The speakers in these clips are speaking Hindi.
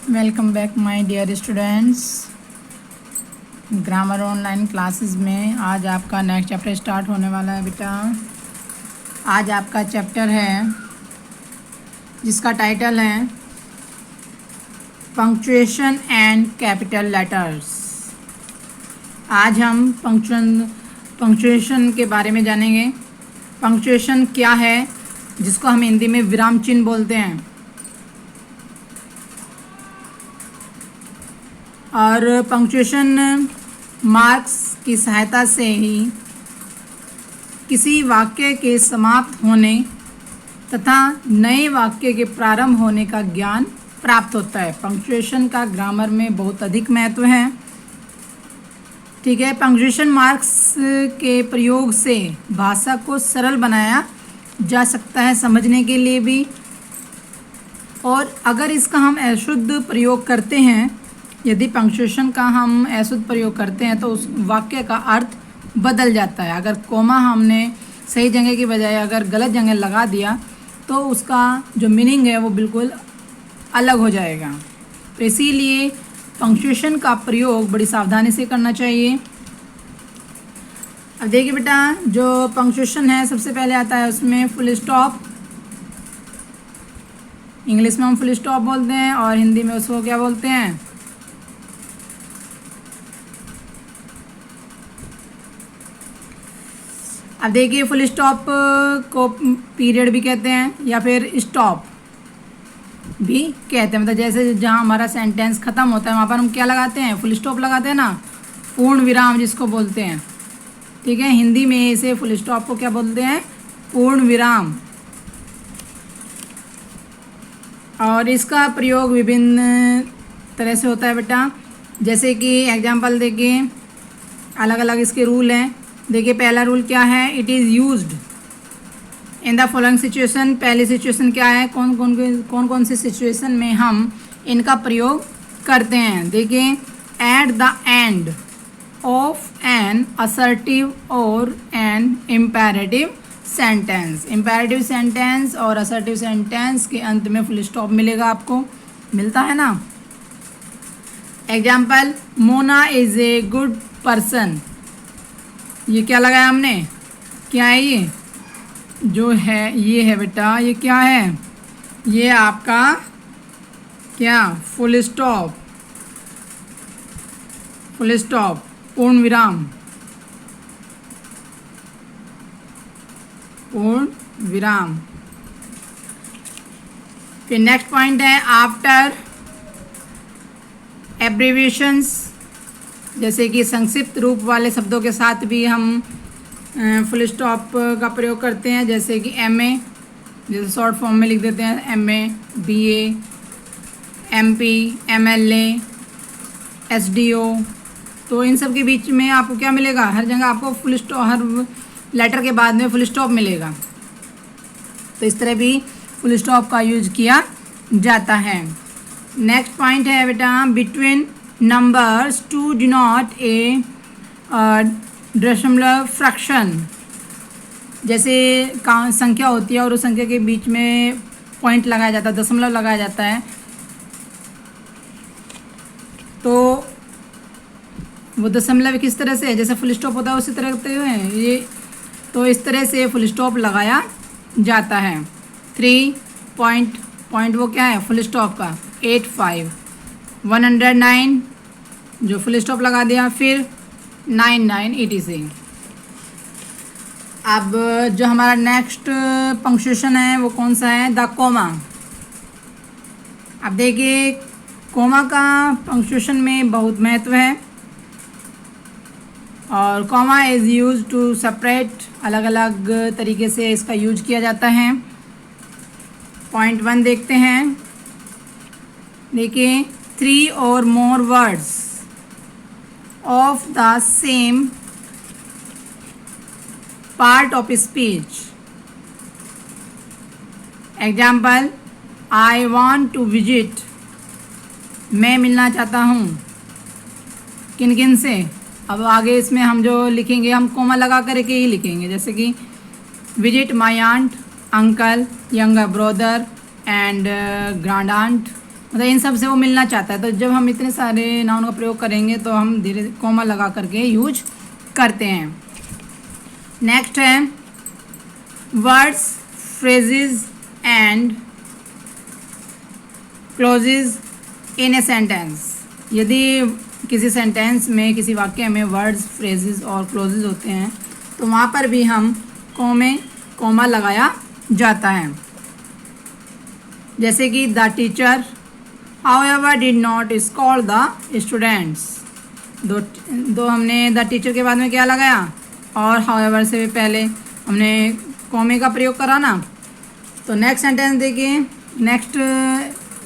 Welcome back my dear students. Grammar online classes में आज आपका नेक्स्ट चैप्टर स्टार्ट होने वाला है बेटा। आज आपका चैप्टर है जिसका टाइटल है पंक्चुएशन एंड कैपिटल लेटर्स। आज हम पंक्चुएशन के बारे में जानेंगे। पंक्चुएशन क्या है, जिसको हम हिंदी में विराम चिन्ह बोलते हैं, और पंक्चुएशन मार्क्स की सहायता से ही किसी वाक्य के समाप्त होने तथा नए वाक्य के प्रारंभ होने का ज्ञान प्राप्त होता है। पंक्चुएशन का ग्रामर में बहुत अधिक महत्व है। ठीक है, पंक्चुएशन मार्क्स के प्रयोग से भाषा को सरल बनाया जा सकता है समझने के लिए भी, और अगर इसका हम अशुद्ध प्रयोग करते हैं, यदि पंक्चुएशन का हम अशुद्ध प्रयोग करते हैं तो उस वाक्य का अर्थ बदल जाता है। अगर कोमा हमने सही जगह की बजाय अगर गलत जगह लगा दिया तो उसका जो मीनिंग है वो बिल्कुल अलग हो जाएगा। तो इसीलिए पंक्चुएशन का प्रयोग बड़ी सावधानी से करना चाहिए। अब देखिए बेटा, जो पंक्चुएशन है सबसे पहले आता है उसमें फुल स्टॉप। इंग्लिश में हम फुल स्टॉप बोलते हैं और हिंदी में उसको क्या बोलते हैं, अब देखिए फुल स्टॉप को पीरियड भी कहते हैं या फिर स्टॉप भी कहते हैं। मतलब जैसे जहाँ हमारा सेंटेंस ख़त्म होता है वहाँ पर हम क्या लगाते हैं, फुल स्टॉप लगाते हैं ना, पूर्ण विराम जिसको बोलते हैं। ठीक है, हिंदी में इसे फुल स्टॉप को क्या बोलते हैं, पूर्ण विराम। और इसका प्रयोग विभिन्न तरह से होता है बेटा। जैसे कि एग्जाम्पल देखिए, अलग अलग इसके रूल हैं। देखिए पहला रूल क्या है, it is used in the following situation. पहली सिचुएशन क्या है, कौन कौन सी सिचुएशन में हम इनका प्रयोग करते हैं। देखिए, at the end of an assertive और an imperative sentence. Imperative sentence और असर्टिव सेंटेंस के अंत में फुल स्टॉप मिलेगा, आपको मिलता है ना। Example, Mona is a good person. ये क्या लगाया हमने, क्या है ये, जो है ये है बेटा, ये क्या है, ये आपका क्या, फुल स्टॉप। फुल स्टॉप, पूर्ण विराम, पूर्ण विराम। फिर नेक्स्ट पॉइंट है आफ्टर एब्रीविएशंस। जैसे कि संक्षिप्त रूप वाले शब्दों के साथ भी हम फुल स्टॉप का प्रयोग करते हैं। जैसे कि MA, जैसे शॉर्ट फॉर्म में लिख देते हैं MA, BA, MP, MLA, SDO। तो इन सब के बीच में आपको क्या मिलेगा, हर जगह आपको फुल स्टॉप, हर लेटर के बाद में फुल स्टॉप मिलेगा। तो इस तरह भी फुल स्टॉप का यूज किया जाता है। नेक्स्ट पॉइंट है बेटा, बिटवीन नंबर्स टू डिनोट ए दशमलव फ्रैक्शन। जैसे संख्या होती है और उस संख्या के बीच में पॉइंट लगाया जाता है, दशमलव लगाया जाता है, तो वो दशमलव किस तरह से है, जैसे फुल स्टॉप होता है उसी तरह होते हैं ये। तो इस तरह से फुल स्टॉप लगाया जाता है। 3 पॉइंट वो क्या है, फुल स्टॉप का 85, 109 जो फुल स्टॉप लगा दिया, फिर 99 etc। अब जो हमारा नेक्स्ट पंक्चुएशन है वो कौन सा है, द कोमा। अब देखिए, कोमा का पंक्चुएशन में बहुत महत्व है, और comma is use to separate, अलग अलग तरीके से इसका यूज किया जाता है। पॉइंट 1 देखते हैं। देखिए, 3 और more words of the same part of speech. Example, I want to visit, मैं मिलना चाहता हूँ, किन किन से। अब आगे इसमें हम जो लिखेंगे हम कोमा लगा करके ही लिखेंगे। जैसे कि visit my aunt, uncle, younger brother and grand aunt, मतलब इन सब से वो मिलना चाहता है। तो जब हम इतने सारे नाउन का प्रयोग करेंगे तो हम धीरे कॉमा लगा करके यूज करते हैं। नेक्स्ट है words, phrases and clauses in a sentence. यदि किसी सेंटेंस में, किसी वाक्य में वर्ड्स, फ्रेजेस और क्लोजेज होते हैं तो वहाँ पर भी हम कॉमा लगाया जाता है। जैसे कि the teacher however did not scold the students. दो हमने द टीचर के बाद में क्या लगाया और हाउएवर से पहले हमने कॉमे का प्रयोग करा ना। तो नेक्स्ट सेंटेंस देखिए। नेक्स्ट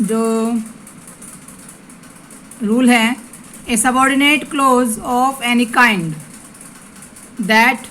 जो रूल है, a subordinate clause of any kind that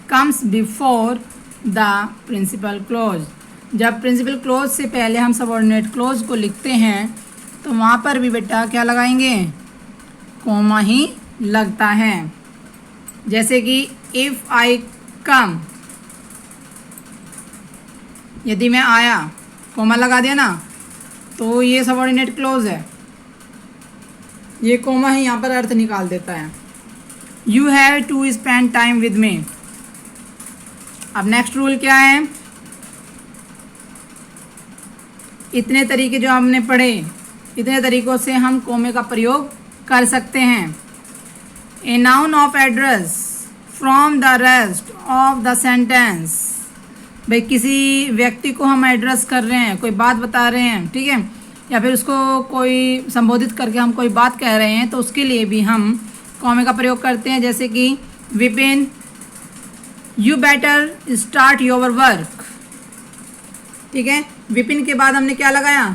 comes before the principal clause. जब प्रिंसिपल क्लोज से पहले हम सबऑर्डिनेट क्लोज को लिखते हैं तो वहाँ पर भी बेटा क्या लगाएंगे, कॉमा ही लगता है। जैसे कि इफ़ आई कम, यदि मैं आया, कॉमा लगा दिया ना, तो ये सबऑर्डिनेट क्लोज है, ये कॉमा ही यहाँ पर अर्थ निकाल देता है। You have to spend time with me. अब नेक्स्ट रूल क्या है, इतने तरीके जो हमने पढ़े, इतने तरीक़ों से हम कॉमे का प्रयोग कर सकते हैं। A noun of address from the rest of the sentence. भाई किसी व्यक्ति को हम एड्रेस कर रहे हैं, कोई बात बता रहे हैं, ठीक है, या फिर उसको कोई संबोधित करके हम कोई बात कह रहे हैं तो उसके लिए भी हम कॉमे का प्रयोग करते हैं। जैसे कि Vipin you better start your work. ठीक है, विपिन के बाद हमने क्या लगाया,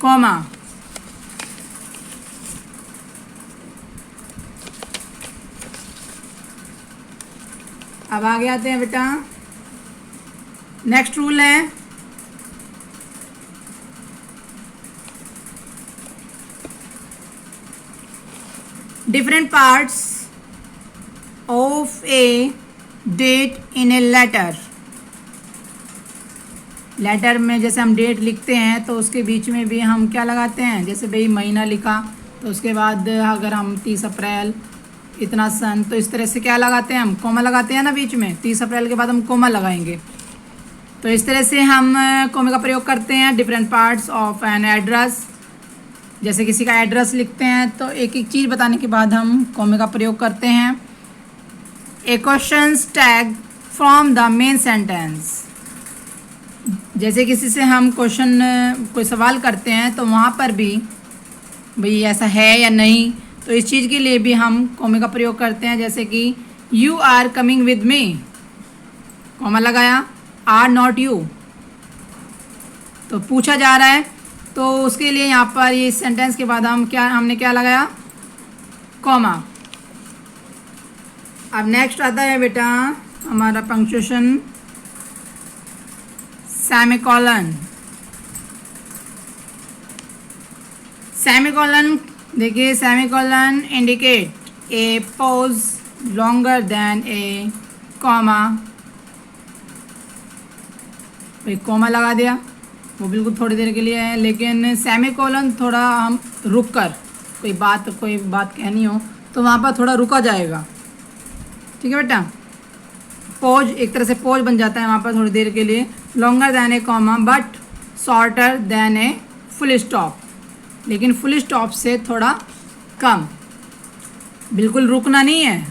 कॉमा। अब आगे आते हैं बेटा, नेक्स्ट रूल है different parts of a date in a letter. Letter में जैसे हम डेट लिखते हैं तो उसके बीच में भी हम क्या लगाते हैं, जैसे भाई महीना लिखा तो उसके बाद अगर हम 30 अप्रैल इतना सन, तो इस तरह से क्या लगाते हैं, हम कॉमा लगाते हैं ना बीच में। 30 अप्रैल के बाद हम कॉमा लगाएंगे। तो इस तरह से हम कॉमे का प्रयोग करते हैं different parts of an address. जैसे किसी का एड्रेस लिखते हैं तो एक एक चीज़ बताने के बाद हम कॉमे का प्रयोग करते हैं। A question tag from the main sentence. जैसे किसी से हम क्वेश्चन, कोई सवाल करते हैं तो वहाँ पर भी भाई ऐसा है या नहीं, तो इस चीज़ के लिए भी हम कॉमे का प्रयोग करते हैं। जैसे कि you are coming with me, comma लगाया, आर नॉट यू, तो पूछा जा रहा है तो उसके लिए यहाँ पर ये सेंटेंस के बाद हमने क्या लगाया, कॉमा। अब नेक्स्ट आता है बेटा हमारा पंक्चुएशन, सेमीकोलन। सेमीकोलन देखिए, semicolon indicate a pause longer than A comma. भाई कॉमा लगा दिया, वो बिल्कुल थोड़ी देर के लिए है, लेकिन सेमीकोलन थोड़ा हम रुक कर कोई बात कहनी हो तो वहाँ पर थोड़ा रुका जाएगा। ठीक है बेटा, पॉज एक तरह से पॉज बन जाता है वहाँ पर थोड़ी देर के लिए। Longer than a comma but shorter than a full stop, लेकिन फुल स्टॉप से थोड़ा कम। बिल्कुल रुकना नहीं है,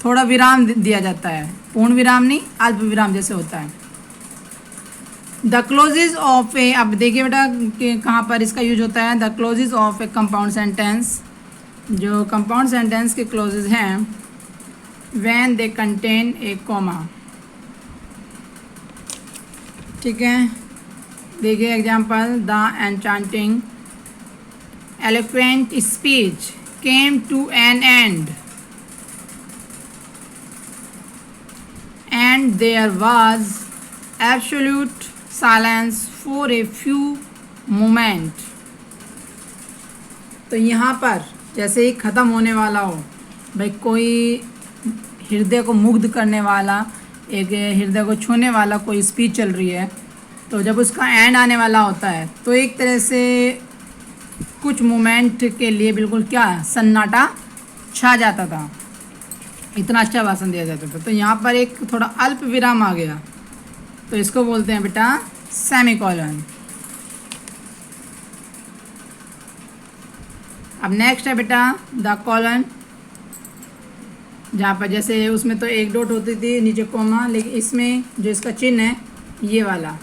थोड़ा विराम दिया जाता है, पूर्ण विराम नहीं, अल्प विराम जैसे होता है। द क्लोजेज ऑफ ए, अब देखिए बेटा कि कहाँ पर इसका यूज होता है। The clauses of a compound sentence, जो कंपाउंड सेंटेंस के क्लोजेज हैं when they contain a comma. ठीक है, देखिए example, the enchanting eloquent speech came to an end and there was absolute silence for a few moments। तो यहाँ पर जैसे ही ख़त्म होने वाला हो, भाई कोई हृदय को मुग्ध करने वाला, एक हृदय को छूने वाला कोई स्पीच चल रही है, तो जब उसका एंड आने वाला होता है तो एक तरह से कुछ मोमेंट के लिए बिल्कुल क्या सन्नाटा छा जाता था, इतना अच्छा भाषण दिया जाता था। तो यहाँ पर एक थोड़ा अल्प विराम आ गया, तो इसको बोलते हैं बेटा सेमीकोलन। अब नेक्स्ट है बेटा द कॉलन, जहाँ पर जैसे उसमें तो एक डॉट होती थी नीचे कोमा, लेकिन इसमें जो इसका चिन्ह है ये वाला,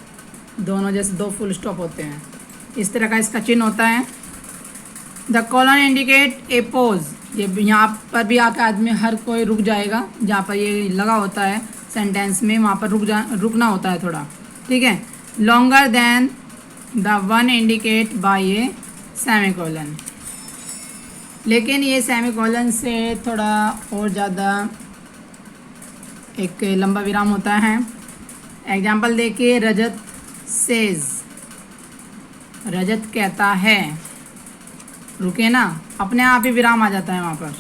दोनों जैसे दो फुल स्टॉप होते हैं, इस तरह का इसका चिन्ह होता है। The colon indicate a pose, ये यहाँ पर भी आकर आदमी हर कोई रुक जाएगा, जहाँ पर ये लगा होता है सेंटेंस में वहाँ पर रुकना होता है थोड़ा, ठीक है। Longer than the one indicate bye A semicolon, लेकिन ये सेमीकोलन से थोड़ा और ज़्यादा एक लंबा विराम होता है। एग्जाम्पल देखिए, रजत सेज, रजत कहता है, रुके ना, अपने आप ही विराम आ जाता है वहाँ पर।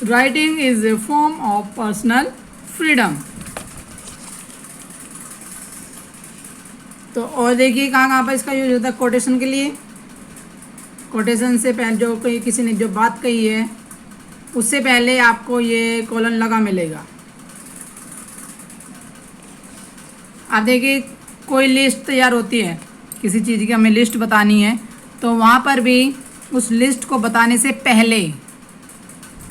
Writing is a form of personal freedom. तो और देखिए कहाँ कहाँ पर इसका यूज होता है कोटेशन के लिए। कोटेशन से पहले जो कोई किसी ने जो बात कही है उससे पहले आपको ये कॉलन लगा मिलेगा। आप देखिए कोई लिस्ट तैयार होती है, किसी चीज़ की हमें लिस्ट बतानी है, तो वहाँ पर भी उस लिस्ट को बताने से पहले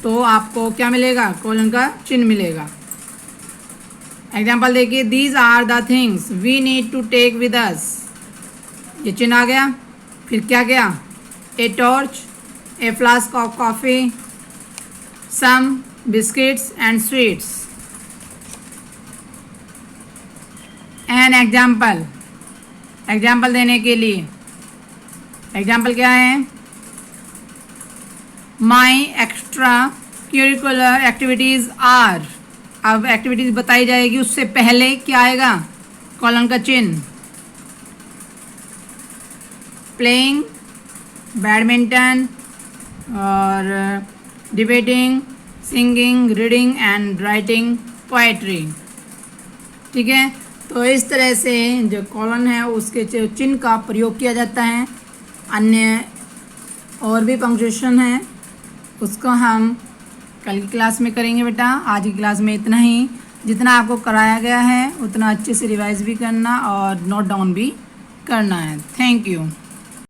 तो आपको क्या मिलेगा, कॉलन का चिन्ह मिलेगा। एग्जाम्पल देखिए, these are the things we need to take with us, ये चिन्ह आ गया। फिर क्या गया, a torch, a flask of coffee, some biscuits and sweets. An example, example देने के लिए एग्जाम्पल क्या है, my extra curricular activities are. अब एक्टिविटीज़ बताई जाएगी, उससे पहले क्या आएगा, कॉलन का चिन्ह। प्लेइंग बैडमिंटन और debating, singing, reading and writing poetry, ठीक है। तो इस तरह से जो कॉलन है उसके चिन्ह का प्रयोग किया जाता है। अन्य और भी पंक्चुएशन है, उसको हम कल की क्लास में करेंगे बेटा। आज की क्लास में इतना ही, जितना आपको कराया गया है उतना अच्छे से रिवाइज भी करना और नोट डाउन भी करना है। Thank you.